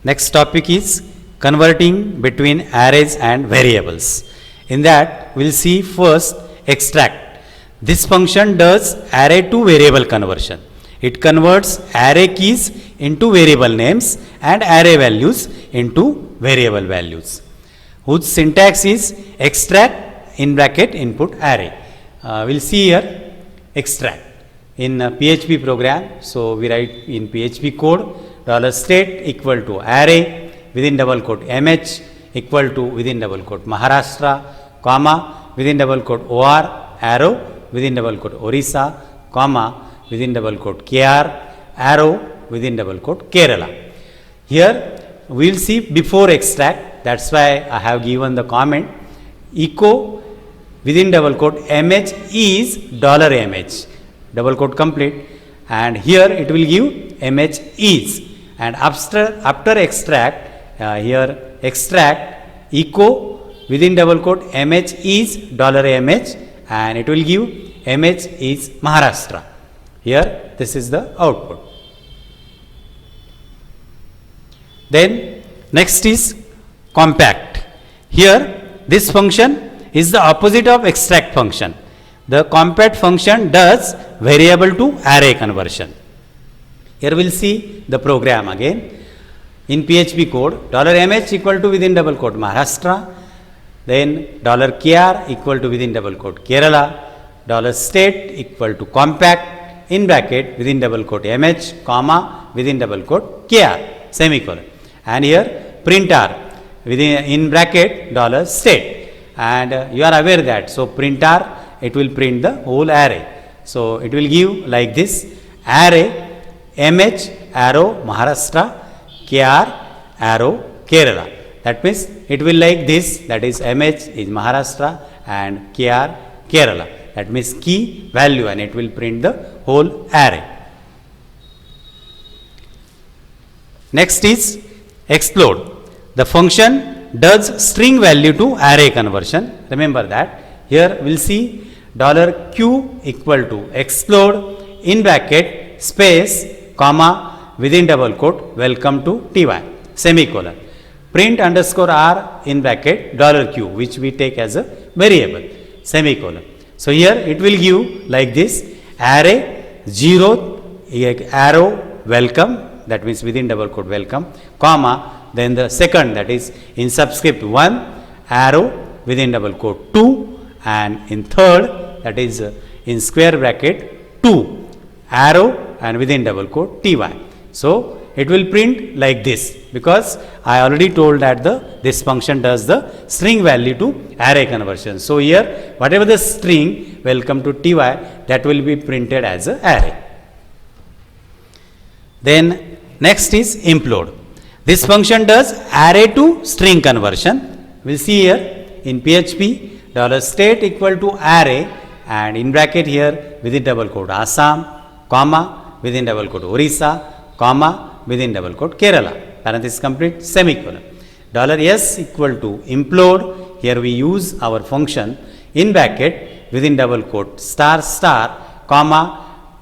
Next topic is converting between arrays and variables. In that, we'll see first extract. This function does array to variable conversion. It converts array keys into variable names and array values into variable values, whose syntax is extract in bracket input array. We'll see here extract in PHP program. So we write in PHP code $state equal to array within double quote MH equal to within double quote Maharashtra, comma within double quote OR arrow within double quote Orissa, comma within double quote KR arrow within double quote Kerala. Here we will see before extract, that's why I have given the comment echo within double quote MH is $MH double quote complete, and here it will give MH is, and after extract here extract echo within double quote MH is $MH and it will give MH is Maharashtra. Here this is the output. Then next is compact. Here this function is the opposite of extract function. The compact function does variable to array conversion. Here we'll see the program again. In PHP code $MH equal to within double quote Maharashtra, then $KR equal to within double quote Kerala, $state equal to compact in bracket within double quote MH, comma within double quote KR semicolon, and here print R within in bracket $state, and you are aware that so print R, it will print the whole array. So it will give like this array MH arrow Maharashtra, KR arrow Kerala. That means it will like this, that is MH is Maharashtra and KR Kerala. That means key value, and it will print the whole array. Next is explode. The function does string value to array conversion. Remember that. Here we'll see $Q equal to explode in bracket space comma within double quote welcome to TY semicolon. Print underscore R in bracket $Q, which we take as a variable semicolon. So here it will give like this array 0 arrow welcome, that means within double quote welcome, comma then the second, that is in subscript 1 arrow within double quote 2, and in third, that is in square bracket 2 arrow and within double quote TY. So it will print like this, because I already told that this function does the string value to array conversion. So here whatever the string welcome to TY, that will be printed as an array. Then next is implode. This function does array to string conversion. We'll see here in PHP $state equal to array, and in bracket here within double quote Assam, comma within double quote Orissa, comma within double quote Kerala, parenthesis complete semicolon. $S equal to implode. Here we use our function in bracket within double quote star star comma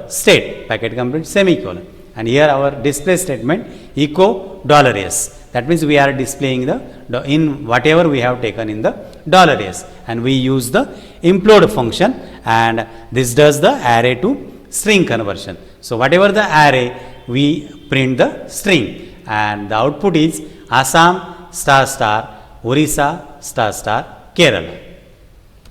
$state bracket complete semicolon, and here our display statement echo $S. That means we are displaying the in whatever we have taken in the $S, and we use the implode function, and this does the array to string conversion. So whatever the array, we print the string, and the output is Assam star star Orissa star star Kerala.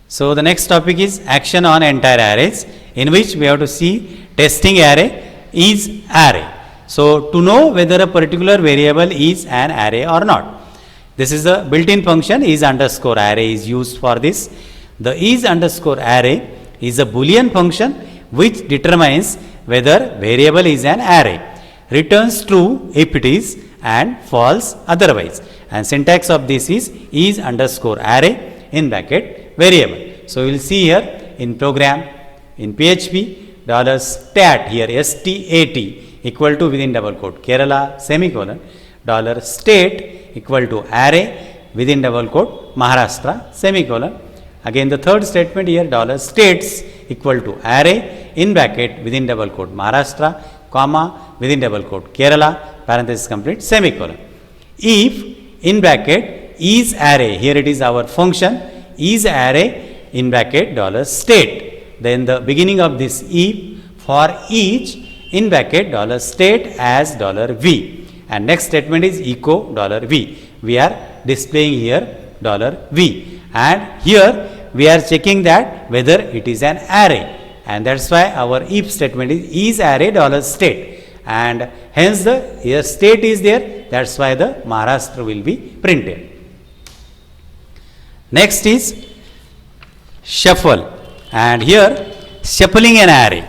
So the next topic is action on entire arrays, in which we have to see testing array is array. So to know whether a particular variable is an array or not, this is the built-in function is underscore array is used for this. The is underscore array is a Boolean function which determines whether variable is an array, returns true if it is and false otherwise, and syntax of this is underscore array in bracket variable. So we will see here in program in PHP $stat here stat equal to within double quote Kerala semicolon, $state equal to array within double quote Maharashtra semicolon. Again the third statement here $states equal to array in bracket within double quote Maharashtra, comma within double quote Kerala parenthesis complete, semicolon. If in bracket is array, here it is our function, is array in bracket dollar state, then the beginning of this if for each in bracket dollar state as dollar v, and next statement is echo dollar v. We are displaying here dollar v, and here we are checking that whether it is an array, and that's why our if statement is array dollar state, and hence the here state is there, that's why the Maharashtra will be printed. Next is shuffle, and here shuffling an array,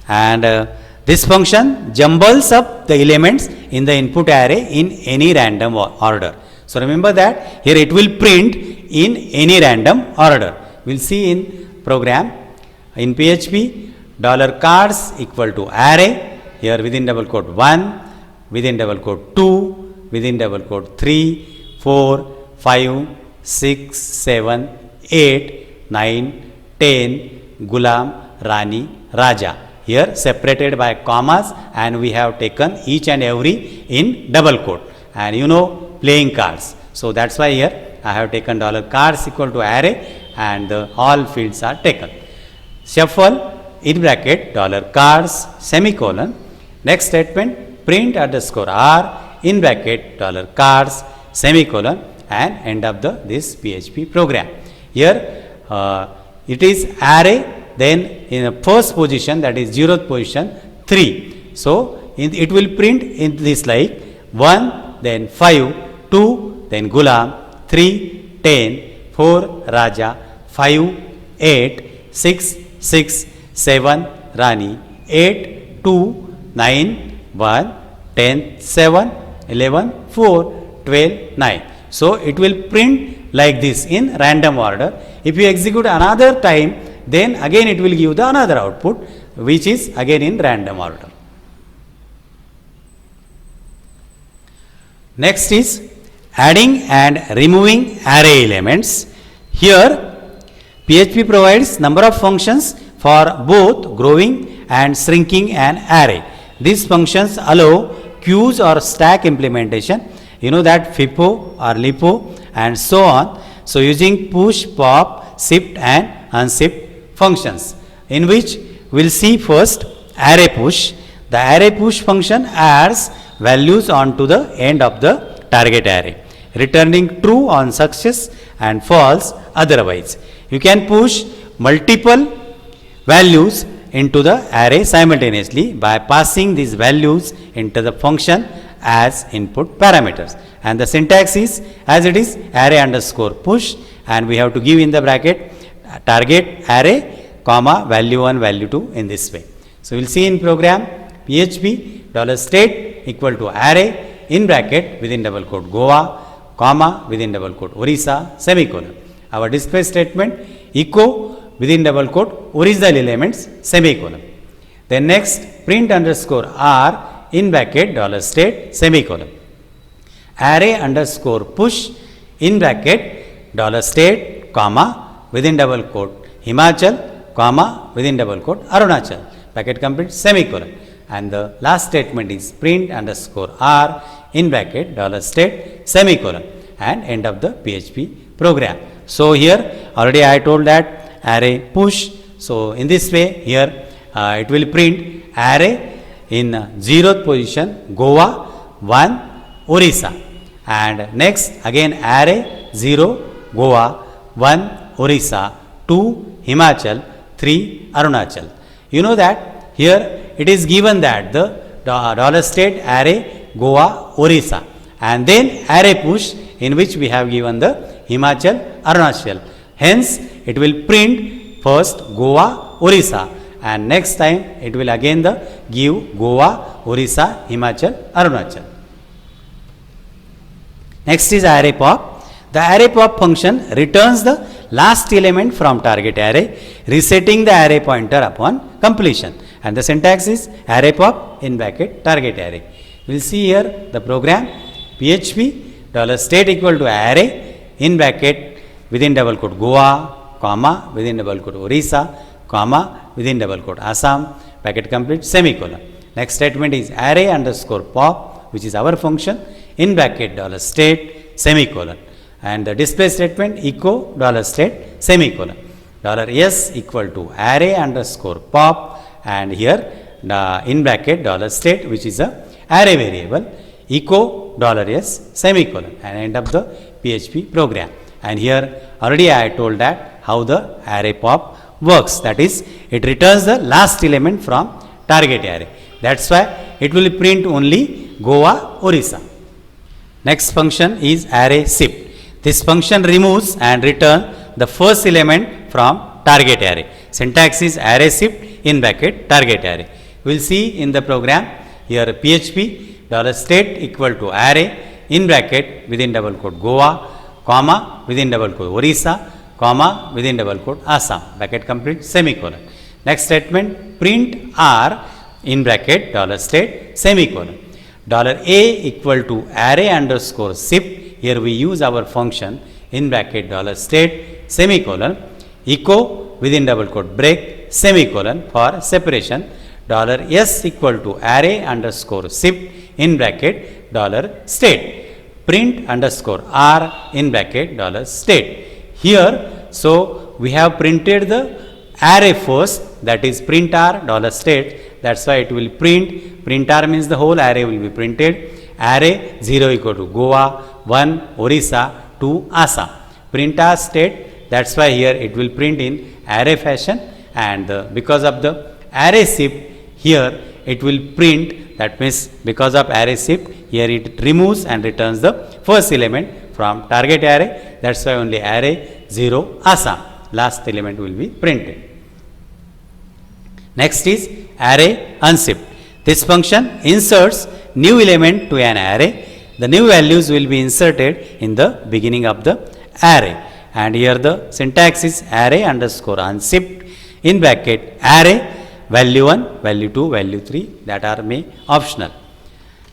and this function jumbles up the elements in the input array in any random order. So remember that here it will print in any random order. We will see in program in PHP $cards equal to array, here within double quote 1, within double quote 2, within double quote 3, 4, 5, 6, 7, 8, 9, 10, Gulam, Rani, Raja. Here separated by commas, and we have taken each and every in double quote, and you know playing cards. So that's why here I have taken $cards equal to array, and all fields are taken. Shuffle in bracket $cards semicolon. Next statement print underscore r in bracket $cards semicolon, and end of this PHP program. Here it is array, then in the first position, that is 0th position 3. So it will print in this like 1, then 5, 2, then Gulam, 3, 10, 4, Raja, 5, 8, 6, 6, 7, Rani, 8, 2, 9, 1, 10, 7, 11, 4, 12, 9. So it will print like this in random order. If you execute another time, then again it will give the another output, which is again in random order. Next is adding and removing array elements. Here PHP provides number of functions for both growing and shrinking an array. These functions allow queues or stack implementation. You know that FIFO or LIFO and so on. So using push, pop, shift and unshift functions, in which we will see first array push. The array push function adds values onto the end of the target array, returning true on success and false otherwise. You can push multiple values into the array simultaneously by passing these values into the function as input parameters, and the syntax is as it is array underscore push, and we have to give in the bracket target array comma value 1 value 2 in this way. So we will see in program PHP $state equal to array in bracket within double quote Goa comma within double quote Orissa semicolon. Our display statement echo within double quote original elements semicolon. Then next print underscore r in bracket $state semicolon. Array underscore push in bracket $state comma within double quote Himachal comma within double quote Arunachal, bracket complete semicolon, and the last statement is print underscore r in bracket $state semicolon, and end of the PHP program. So here already I told that array push. So in this way here it will print array in 0th position Goa 1 Orissa, and next again array 0 Goa 1 Orissa 2 Himachal 3 Arunachal. You know that here it is given that the $state array Goa Orissa, and then array push in which we have given the Himachal Arunachal. Hence it will print first Goa Orissa, and next time it will again give Goa Orissa Himachal Arunachal. Next is array pop. The array pop function returns the last element from target array, resetting the array pointer upon completion, and the syntax is array pop in bracket target array. We will see here the program PHP $state equal to array in bracket within double quote Goa comma within double quote Orissa comma within double quote Assam, bracket complete semicolon. Next statement is array underscore pop which is our function, in bracket dollar state semicolon, and the display statement echo dollar state semicolon, dollar s equal to array underscore pop, and here in bracket dollar state, which is a array variable, echo dollar s semicolon, and end of the PHP program. And here already I told that how the array pop works, that is it returns the last element from target array. That's why it will print only Goa, Orissa. Next function is array shift. This function removes and returns the first element from target array. Syntax is array shift in bracket target array. We will see in the program here PHP dollar state equal to array in bracket within double quote Goa, comma within double quote Orissa, comma within double quote Assam, bracket complete semicolon. Next statement print R in bracket dollar state semicolon. Dollar A equal to array underscore shift. Here we use our function in bracket dollar state semicolon, echo within double quote break semicolon for separation. Dollar S equal to array underscore shift in bracket dollar state. Print underscore R in bracket dollar state. Here, so we have printed the array first, that is print R dollar state. That's why it will print R means the whole array will be printed. Array 0 equal to Goa, 1 Orissa, 2 Assam. Print R state, that's why here it will print in array fashion, and because of the array shift here it will print, that means because of array shift here it removes and returns the first element from target array. That's why only array 0 Assam, last element will be printed. Next is array unshift. This function inserts new element to an array. The new values will be inserted in the beginning of the array, and here the syntax is array underscore unshift in bracket array value 1, value 2, value 3, that are may optional.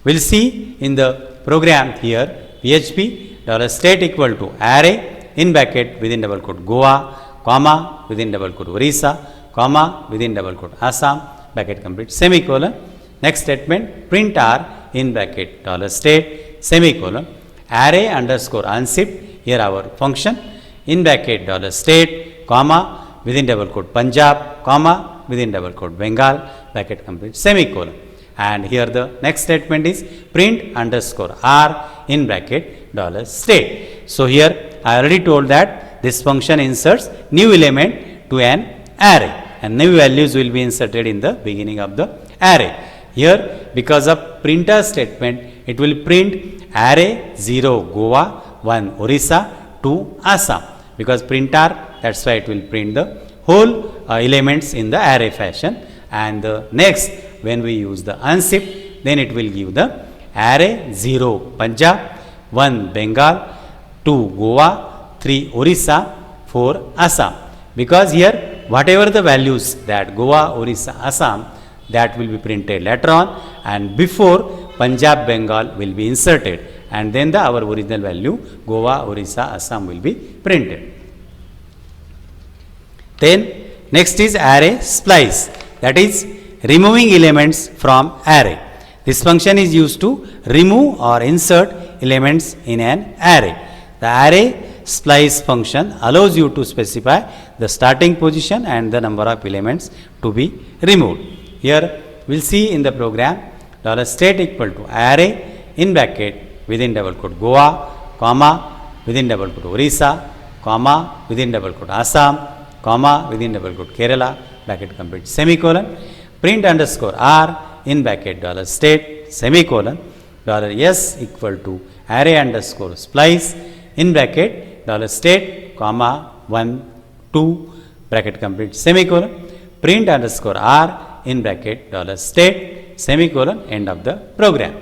We will see in the program here PHP dollar state equal to array in bracket within double quote Goa, comma within double quote Orissa, comma within double quote Assam, bracket complete semicolon. Next statement print R in bracket dollar state semicolon, array underscore unshift, here our function in bracket dollar state, comma within double quote Punjab, comma within double quote Bengal, bracket complete semicolon. And here the next statement is print underscore R in bracket dollar state. So here I already told that this function inserts new element to an array, and new values will be inserted in the beginning of the array. Here because of printer statement it will print array 0 Goa, 1 Orissa, 2 Assam, because printer, that's why it will print the whole elements in the array fashion. And next when we use the unshift, then it will give the array 0 Punjab, 1 Bengal, 2 Goa, 3 Orissa, 4 Assam, because here whatever the values that Goa, Orissa, Assam, that will be printed later on, and before Punjab, Bengal will be inserted, and then our original value Goa, Orissa, Assam will be printed. Then next is array splice, that is removing elements from array. This function is used to remove or insert elements in an array. The array splice function allows you to specify the starting position and the number of elements to be removed. Here we will see in the program dollar state equal to array in bracket within double quote Goa, comma within double quote Orissa, comma within double quote Assam, comma within double quote Kerala, bracket complete semicolon, print underscore R in bracket dollar state semicolon, dollar S equal to array underscore splice in bracket dollar state, comma 1, 2, bracket complete semicolon, print underscore R in bracket dollar state semicolon, end of the program.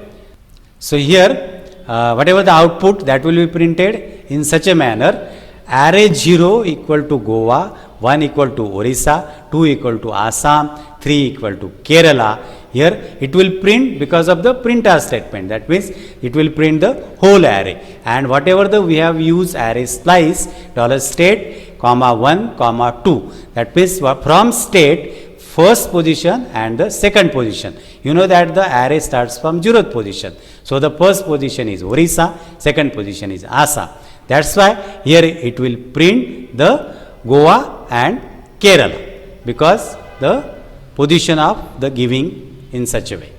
So here whatever the output that will be printed in such a manner, array 0 equal to Goa, 1 equal to Orissa, 2 equal to Assam, 3 equal to Kerala. Here it will print because of the printer statement, that means it will print the whole array, and whatever the we have used array splice dollar state, comma 1, comma 2, that means from state first position and the second position. You know that the array starts from 0th position. So the first position is Orissa, second position is Assam. That's why here it will print the Goa and Kerala, because the position of the giving in such a way.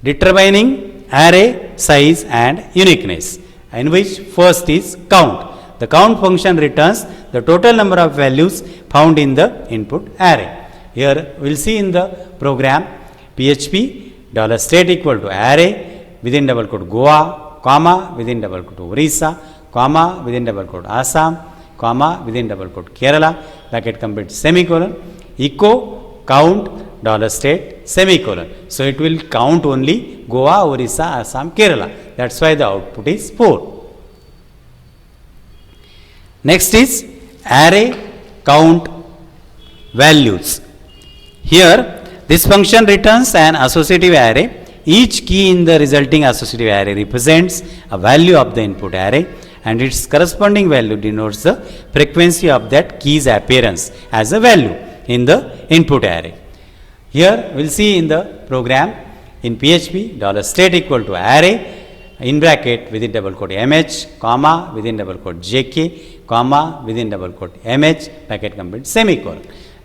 Determining array size and uniqueness, in which first is count. The count function returns the total number of values found in the input array. Here we will see in the program PHP $state equal to array within double quote Goa, comma within double quote Orissa, comma within double quote Assam, comma within double quote Kerala, bracket complete semicolon, echo count $state semicolon. So it will count only Goa, Orissa, Assam, Kerala. That's why the output is 4. Next is array count values. Here this function returns an associative array. Each key in the resulting associative array represents a value of the input array, and its corresponding value denotes the frequency of that key's appearance as a value in the input array. Here we will see in the program in PHP $state equal to array in bracket within double quote mh, comma within double quote jk, comma within double quote mh, bracket complete semicolon.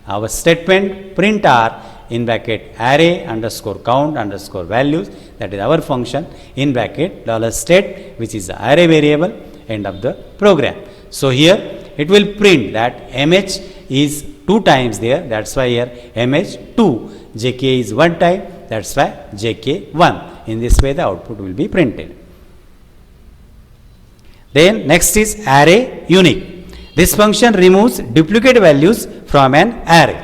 Our statement print r in bracket array underscore count underscore values, that is our function, in bracket $state, which is the array variable, end of the program. So here it will print that mh is 2 times there, that's why here mh 2, jk is 1 time, that's why jk 1. In this way the output will be printed. Then next is array unique. This function removes duplicate values from an array,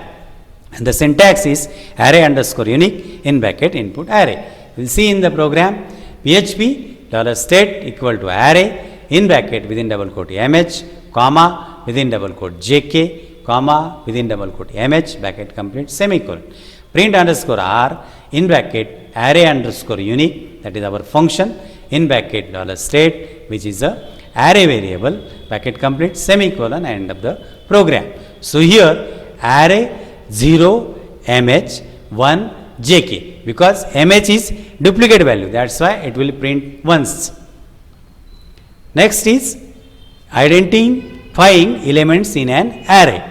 and the syntax is array underscore unique in bracket input array. We will see in the program PHP $state equal to array in bracket within double quote mh, comma within double quote jk, comma within double quote mh, bracket complete semicolon. Print underscore r in bracket array underscore unique, that is our function, in bracket $state, which is a array variable, bracket complete semicolon, end of the program. So here array 0 mh 1 jk, because mh is duplicate value, that's why it will print once. Next is identifying elements in an array,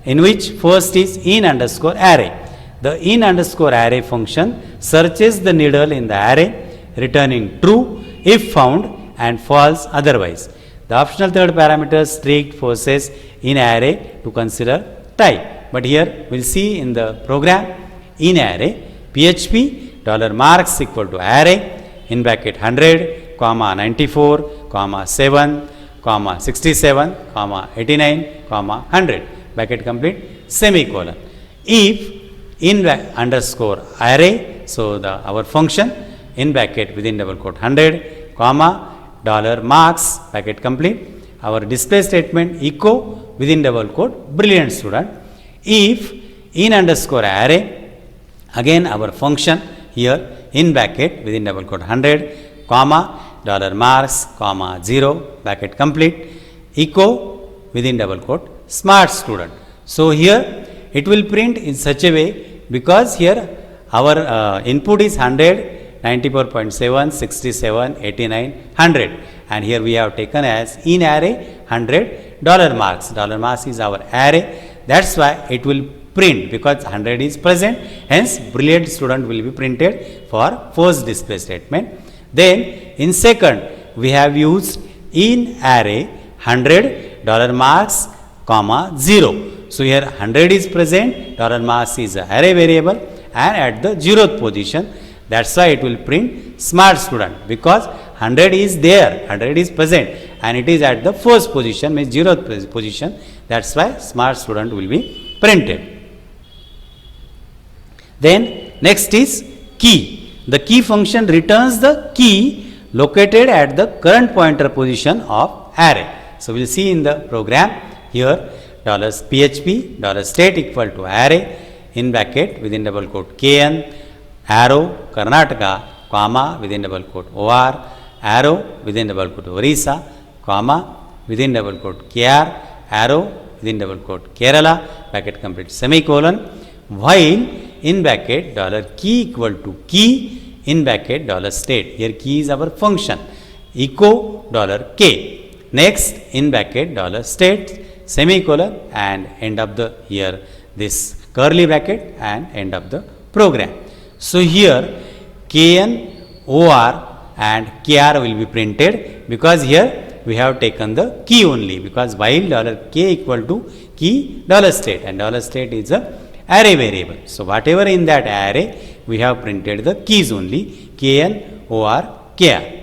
in which first is in underscore array. The in underscore array function searches the needle in the array, returning true if found and false otherwise. The optional third parameter strict forces in array to consider type, but here we will see in the program in array PHP $marks equal to array in bracket 100, comma 94, comma 7, comma 67, comma 89, comma 100, bracket complete semicolon. If in underscore array, so the our function in bracket within double quote 100, comma $marks, bracket complete, our display statement echo within double quote brilliant student. If in underscore array, again our function here in bracket within double quote 100, comma $marks, comma 0, bracket complete, echo within double quote smart student. So here it will print in such a way, because here our input is 100, 94.7, 67, 89, 100, and here we have taken as in array 100 $marks. $marks is our array, that's why it will print, because 100 is present, hence brilliant student will be printed for first display statement. Then in second we have used in array 100 $marks, comma 0. So here 100 is present, $marks is an array variable, and at the 0th position, that's why it will print smart student, because 100 is there, 100 is present, and it is at the first position, means 0th position, that's why smart student will be printed. Then next is key. The key function returns the key located at the current pointer position of array. So we will see in the program here $PHP $state equal to array in bracket within double quote kn, arrow Karnataka, comma within double quote or, arrow within double quote Orissa, comma within double quote kr, arrow within double quote Kerala, bracket complete semicolon, while in bracket dollar key equal to key in bracket dollar state. Here key is our function, echo dollar k. Next in bracket dollar state semicolon and end of the here this curly bracket and end of the program. So here kn or and kr will be printed because here we have taken the key only, because while dollar k equal to key dollar state and dollar state is a array variable. So whatever in that array we have printed the keys only, kn or kr.